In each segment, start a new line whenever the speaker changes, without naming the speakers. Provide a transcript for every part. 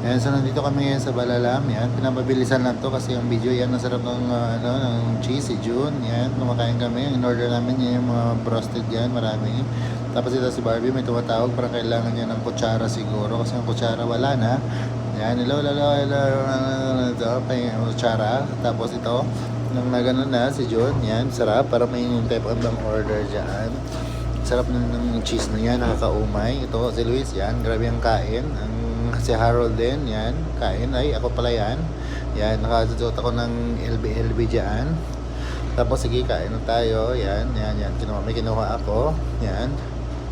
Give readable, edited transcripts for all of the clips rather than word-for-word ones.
Ayan, so nandito kami ngayon sa Balalam. Yan, pinapabilisan lang to kasi yung video yan, nasarap ng, ng cheese, si June. Yan, kumakain kami. In order namin yan, yung mga broasted yan, marami. Tapos ito si Barbie, may tumatawag, parang kailangan niya ng kutsara siguro kasi yung kutsara wala na. Yan, hello, ito, yung kutsara. Tapos ito, nang nagano na si June, yan, sarap, para may type of order dyan. Sarap ng cheese na yan, nakakaumay. Ito, si Luis, yan, grabe ang kain. Si Harold din, yan, kain. Ay, ako pala yan. Yan, nakasuot ako ng LB dyan. Tapos, sige, kain na tayo. Yan. May kinuha ako. Yan.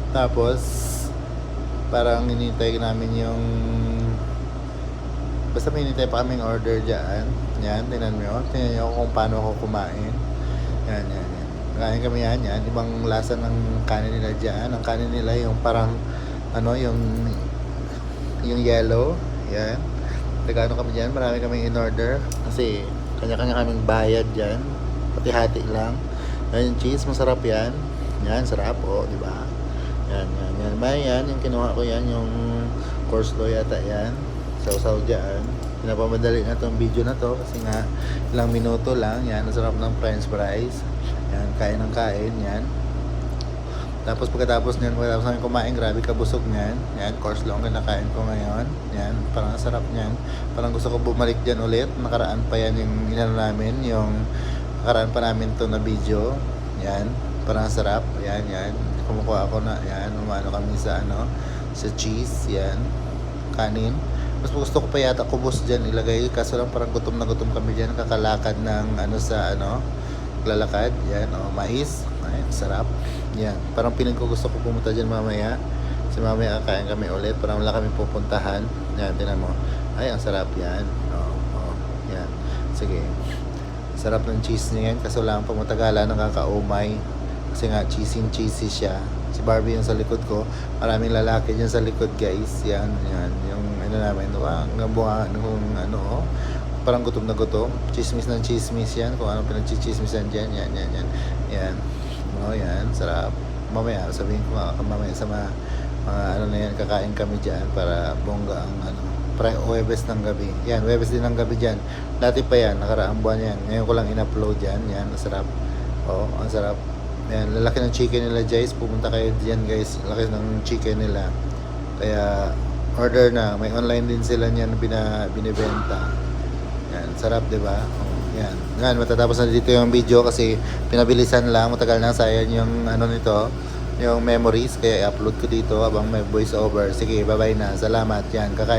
Tapos, parang hinintay namin yung... Basta may hinintay pa kaming order dyan. Yan, tingnan nyo kung paano ako kumain. Yan. Kain kami yan. Ibang lasa ng kanin nila dyan. Ang kanin nila yung parang, yung yellow. Yan. Nagano kami dyan. Marami kaming in-order. Kasi, kanya-kanya kaming bayad dyan. Pati-hati lang. Yan, yung cheese. Masarap yan. Yan, sarap. O, diba? Yan. Yan, yung kinuha ko yan. Yung coleslaw yata yan. Sausaw dyan. Pinapamadali na tong video na to. Kasi nga, ilang minuto lang. Yan, masarap ng french fries. Yan, kain ng kain. Yan. Tapos pagkatapos namin kumain, grabe kabusog niyan. Yan, course long kinakain ko ngayon. Yan, parang sarap niyan. Parang gusto ko bumalik diyan ulit. Nakaraan pa yan yung inano namin, yung nakaraan pa namin to na video. Yan, parang sarap. Yan. Kumukuha ako na, yan, umano kami sa sa cheese, yan, kanin. Mas gusto ko pa yata kubos diyan ilagay, kaso lang parang gutom na gutom kami diyan, kakalakad ng lalakad. Yan, mais. Ay, sarap. Yan, parang piling ko gusto ko pumunta dyan mamaya. Kasi mamaya kakain kami ulit. Parang wala kami pupuntahan. Yan, tinan mo. Ay, ang sarap yan. Yan. Sige. Sarap ng cheese niya yan. Kaso lang pag matagalan, nakakaumay. Kasi nga, cheesy siya. Si Barbie yung sa likod ko. Maraming lalaki dyan sa likod, guys. Yan. Yung namin. Hanggang bunga, parang gutom na gutom. Chismis ng chismis yan. Kung ano pinag-chismisan dyan. Yan. Yan, sarap. Mamaya, sabihin ko mamaya sa mga kakain kami dyan para bongga ang Huwebes ng gabi. Yan, Huwebes din ng gabi dyan. Dati pa yan, nakaraang buwan yan. Ngayon ko lang in-upload yan. Yan, masarap. Ang sarap. Yan, lalaki ng chicken nila, guys. Pumunta kayo dyan, guys. Laki ng chicken nila. Kaya, order na. May online din sila niyan binibenta. Yan, sarap, diba? Yan, matatapos na dito yung video kasi pinabilisan lang, matagal na, sayang yung nito, yung memories, kaya i-upload ko dito habang may voice over. Sige, bye-bye na. Salamat. Yan, kakain.